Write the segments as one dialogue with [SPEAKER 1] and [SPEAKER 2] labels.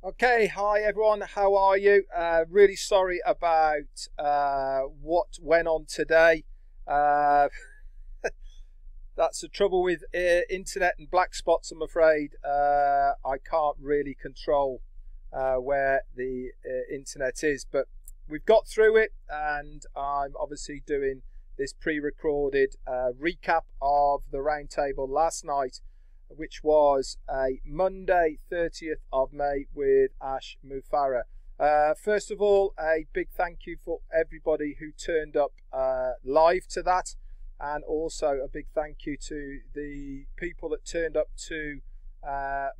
[SPEAKER 1] Okay, hi everyone, how are you? Really sorry about what went on today. That's the trouble with internet and black spots, I'm afraid. I can't really control where the internet is, but we've got through it, and I'm obviously doing this pre-recorded recap of the roundtable last night, which was a Monday 30th of May with Ash Mufareh. First of all, a big thank you for everybody who turned up live to that, and also a big thank you to the people that turned up to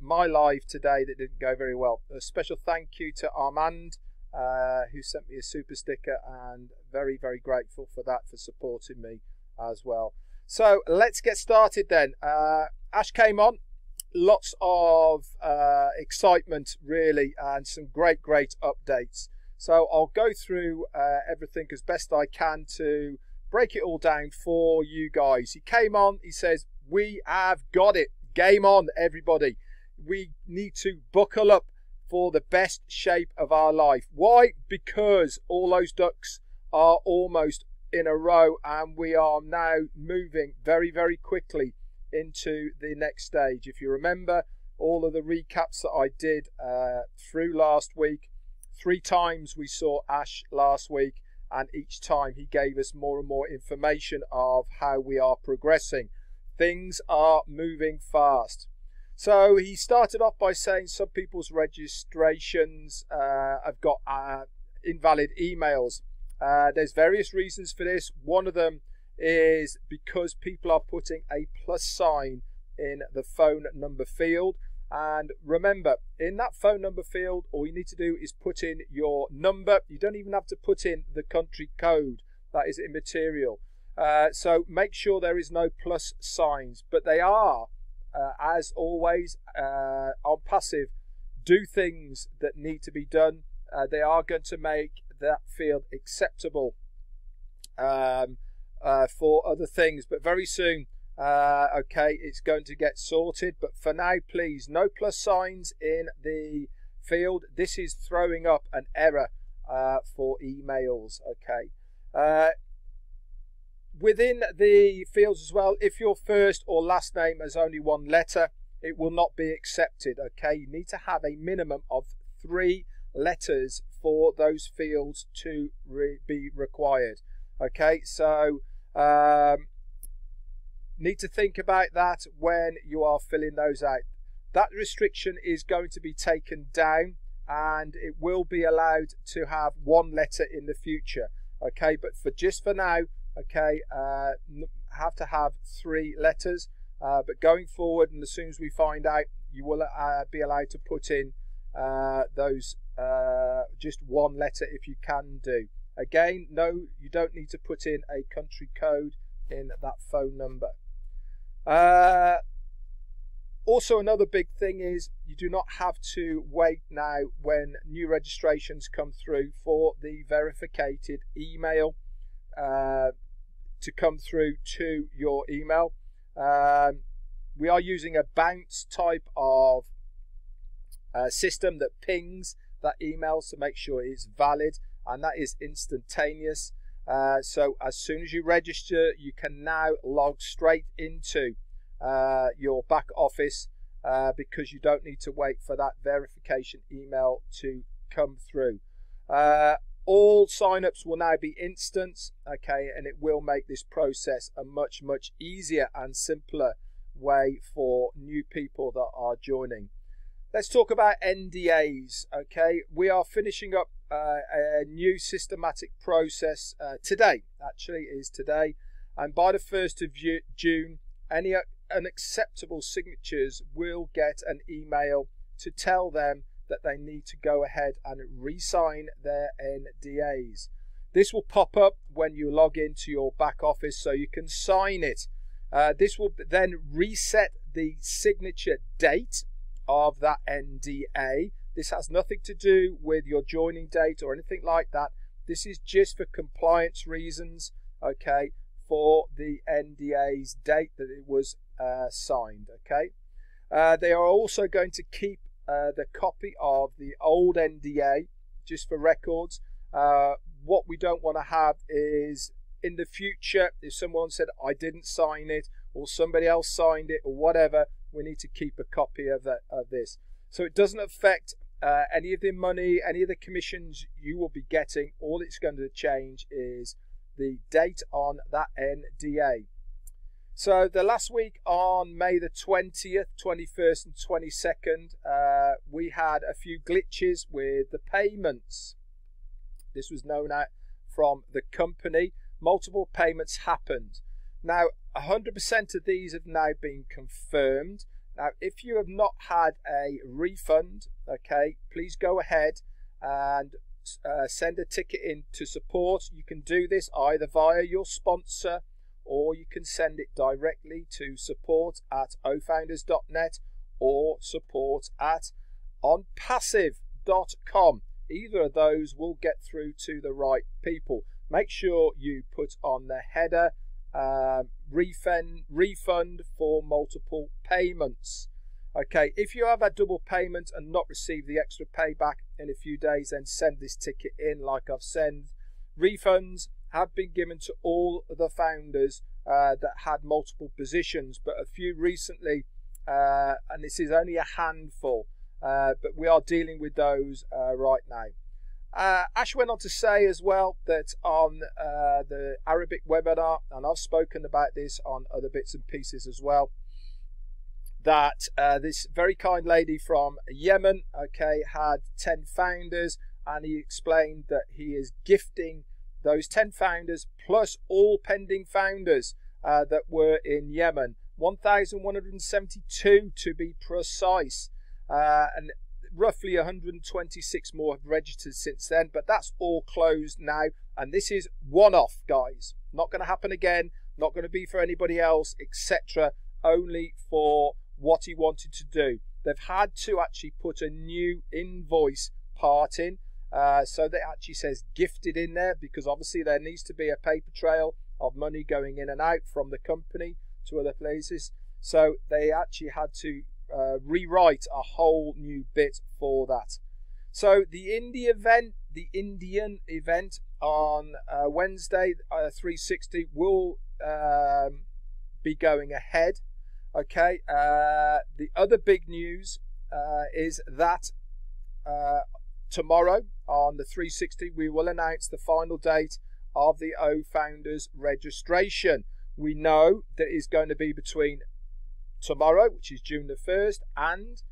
[SPEAKER 1] my live today that didn't go very well. A special thank you to Armand, who sent me a super sticker, and very, very grateful for that, for supporting me as well. So let's get started then. Ash came on, lots of excitement really, and some great updates. So I'll go through everything as best I can to break it all down for you guys. He came on, he says, we have got it. Game on, everybody. We need to buckle up for the best shape of our life. Why? Because all those ducks are almost in a row, and we are now moving very, very quickly into the next stage. If you remember all of the recaps that I did through last week, 3 times we saw Ash last week, and each time he gave us more and more information of how we are progressing. Things are moving fast. So he started off by saying some people's registrations have got invalid emails. There's various reasons for this. One of them is because people are putting a plus sign in the phone number field. And remember, in that phone number field, all you need to do is put in your number. You don't even have to put in the country code. That is immaterial. So make sure there is no plus signs. But they are, as always, Onpassive do things that need to be done. They are going to make that field acceptable for other things, but very soon, okay, it's going to get sorted. But for now, please, no plus signs in the field. This is throwing up an error for emails. Okay, within the fields as well, if your first or last name has only 1 letter, it will not be accepted. Okay, you need to have a minimum of 3 letters for those fields to be required. Okay, so need to think about that when you are filling those out. That restriction is going to be taken down, and it will be allowed to have 1 letter in the future. Okay, but for now, okay, have to have 3 letters. But going forward, and as soon as we find out, you will be allowed to put in those just 1 letter if you can do. Again, no, you don't need to put in a country code in that phone number. Also, another big thing is you do not have to wait now when new registrations come through for the verified email to come through to your email. We are using a bounce type of system that pings that email to make sure it's valid, and that is instantaneous. So as soon as you register, you can now log straight into your back office because you don't need to wait for that verification email to come through. All sign-ups will now be instant, okay, and it will make this process a much easier and simpler way for new people that are joining. Let's talk about NDAs. Okay, we are finishing up a new systematic process today. Actually, is today, and by the 1st of June, any unacceptable signatures will get an email to tell them that they need to go ahead and re-sign their NDAs. This will pop up when you log into your back office, so you can sign it. This will then reset the signature date of that NDA. This has nothing to do with your joining date or anything like that. This is just for compliance reasons, okay, for the NDA's date that it was signed, okay. They are also going to keep the copy of the old NDA just for records. What we don't want to have is in the future, if someone said I didn't sign it or somebody else signed it or whatever, we need to keep a copy of this. So it doesn't affect any of the money, any of the commissions you will be getting. All it's going to change is the date on that NDA. So the last week on May the 20th, 21st and 22nd, we had a few glitches with the payments. This was known out from the company. Multiple payments happened. Now, 100% of these have now been confirmed. Now, if you have not had a refund, okay, please go ahead and send a ticket in to support. You can do this either via your sponsor, or you can send it directly to support@ofounders.net or support@onpassive.com. Either of those will get through to the right people. Make sure you put on the header refund for multiple payments. Okay, if you have a double payment and not received the extra payback in a few days, then send this ticket in like I've said. Refunds have been given to all the founders that had multiple positions, but a few recently, and this is only a handful, but we are dealing with those right now. Ash went on to say as well that on the Arabic webinar, and I've spoken about this on other bits and pieces as well, that this very kind lady from Yemen, okay, had 10 founders, and he explained that he is gifting those 10 founders plus all pending founders that were in Yemen, 1,172 to be precise, and roughly 126 more have registered since then, but that's all closed now, and this is one-off, guys. Not going to happen again, not going to be for anybody else, etc. Only for what he wanted to do. They've had to actually put a new invoice part in, so that actually says gifted in there, because obviously there needs to be a paper trail of money going in and out from the company to other places. So they actually had to rewrite a whole new bit for that. So the Indian event on Wednesday, 360 will be going ahead. Okay. The other big news is that tomorrow on the 360 we will announce the final date of the O Founders registration. We know that it's going to be between tomorrow, which is June the 1st, and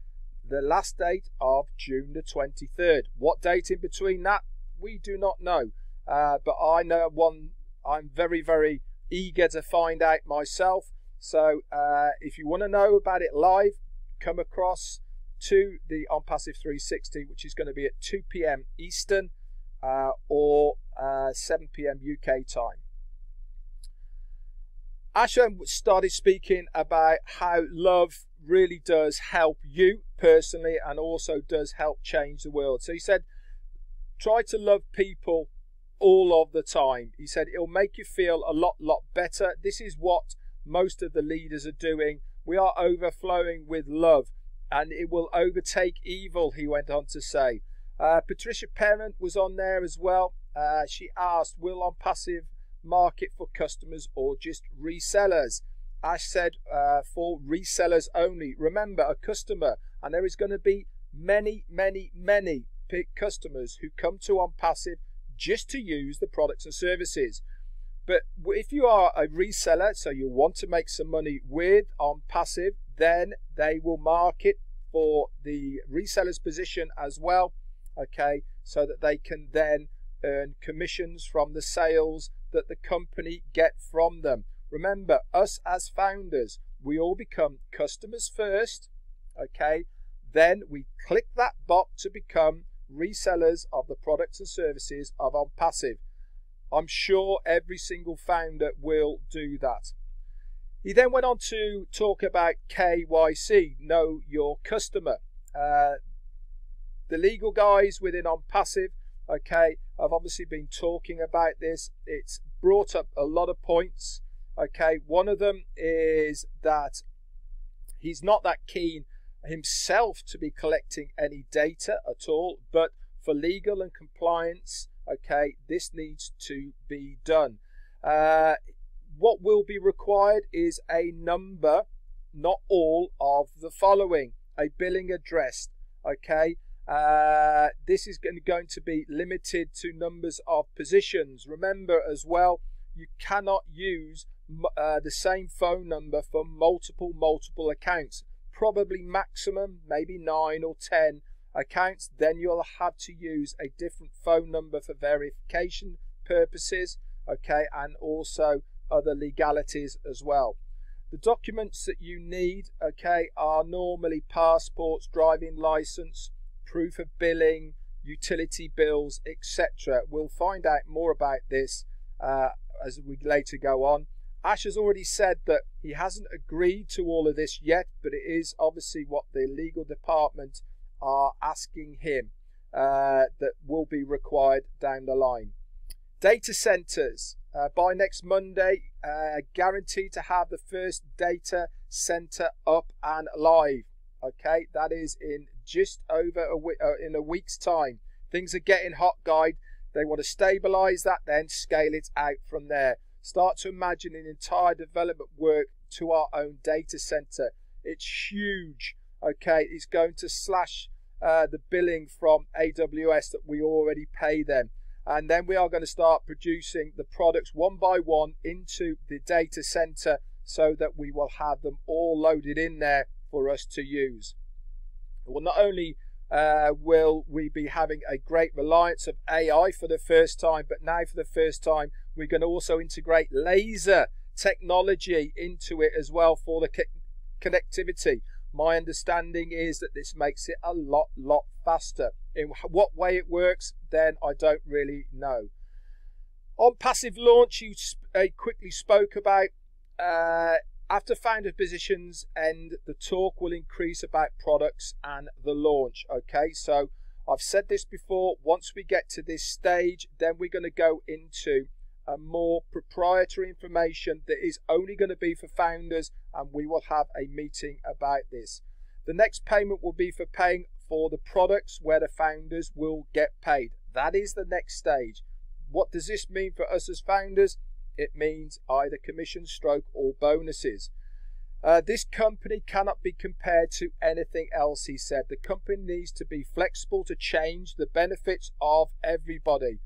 [SPEAKER 1] the last date of June the 23rd. What date in between that, we do not know. But I know one I'm very, very eager to find out myself. So if you want to know about it live, come across to the Onpassive 360, which is going to be at 2 p.m. Eastern or 7 p.m. UK time. Ash started speaking about how love really does help you personally and also does help change the world. So he said, try to love people all of the time. He said, it'll make you feel a lot better. This is what most of the leaders are doing. We are overflowing with love and it will overtake evil, he went on to say. Patricia Parent was on there as well. She asked, will Onpassive market for customers or just resellers? Ash said for resellers only. Remember, a customer, and there is going to be many customers who come to Onpassive just to use the products and services. But if you are a reseller, so you want to make some money with Onpassive, then they will market for the reseller's position as well, okay, so that they can then earn commissions from the sales that the company get from them. Remember, us as founders, we all become customers first, okay, then we click that box to become resellers of the products and services of Onpassive. I'm sure every single founder will do that. He then went on to talk about KYC, know your customer. The legal guys within Onpassive, okay, I've obviously been talking about this. It's brought up a lot of points. Okay, one of them is that he's not that keen himself to be collecting any data at all, but for legal and compliance, okay, this needs to be done. What will be required is a number, not all, of the following: a billing address, okay. This is going to be limited to numbers of positions. Remember as well, you cannot use the same phone number for multiple accounts. Probably maximum maybe 9 or 10 accounts. Then you'll have to use a different phone number for verification purposes, okay, and also other legalities as well. The documents that you need, okay, are normally passports, driving license, proof of billing, utility bills, etc. We'll find out more about this as we later go on. Ash has already said that he hasn't agreed to all of this yet, but it is obviously what the legal department are asking him that will be required down the line. Data centers. By next Monday, guaranteed to have the first data center up and live. Okay, that is in just over in a week's time. Things are getting hot, guys. They want to stabilize that, then scale it out from there. Start to imagine an entire development work to our own data center. It's huge. Okay, it's going to slash the billing from AWS that we already pay them. And then we are going to start producing the products one by one into the data center so that we will have them all loaded in there for us to use. Well, not only will we be having a great reliance of AI for the first time, but now for the first time we're going to also integrate laser technology into it as well for the connectivity. My understanding is that this makes it a lot faster. In what way it works, then I don't really know. Onpassive launch, you quickly spoke about. After founder positions end, the talk will increase about products and the launch. Okay, so I've said this before. Once we get to this stage, then we're going to go into a more proprietary information that is only going to be for founders, and we will have a meeting about this. The next payment will be for paying for the products where the founders will get paid. That is the next stage. What does this mean for us as founders? It means either commission stroke or bonuses. This company cannot be compared to anything else, he said. The company needs to be flexible to change the benefits of everybody.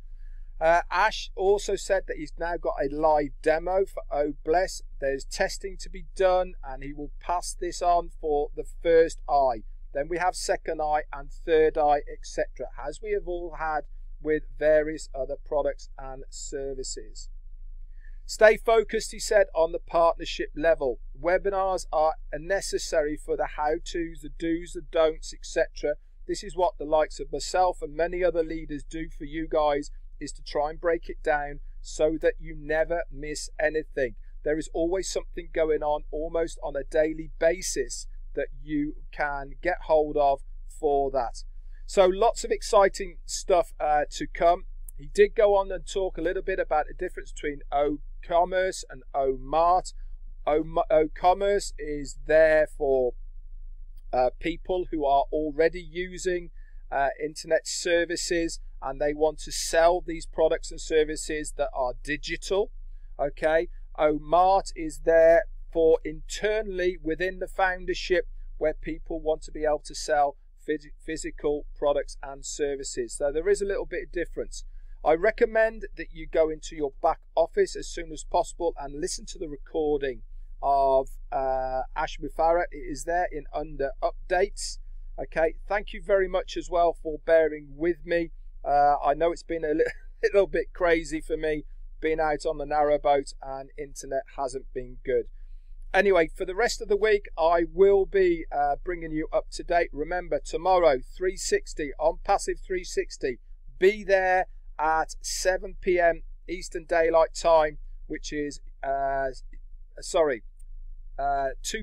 [SPEAKER 1] Ash also said that he's now got a live demo for OBless. There's testing to be done, and he will pass this on for the first eye. Then we have second eye and third eye, etc., as we have all had with various other products and services. Stay focused, he said, on the partnership level. Webinars are necessary for the how-tos, the do's, the don'ts, etc. This is what the likes of myself and many other leaders do for you guys, is to try and break it down so that you never miss anything. There is always something going on almost on a daily basis that you can get hold of for that. So lots of exciting stuff to come. He did go on and talk a little bit about the difference between O-commerce and O-mart. O-commerce is there for people who are already using internet services, and they want to sell these products and services that are digital. Okay, O-mart is there for internally within the foundership, where people want to be able to sell physical products and services. So there is a little bit of difference. I recommend that you go into your back office as soon as possible and listen to the recording of Ash Mufareh. It is there in under updates. Okay, thank you very much as well for bearing with me. I know it's been a little bit crazy for me being out on the narrowboat, and internet hasn't been good. Anyway, for the rest of the week, I will be bringing you up to date. Remember, tomorrow, 360, Onpassive 360. Be there at 7 p.m. Eastern Daylight Time, which is, 2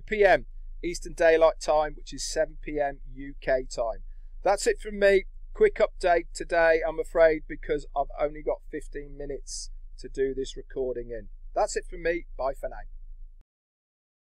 [SPEAKER 1] p.m. Eastern Daylight Time, which is 7 p.m. UK time. That's it from me. Quick update today, I'm afraid, because I've only got 15 minutes to do this recording in. That's it from me. Bye for now.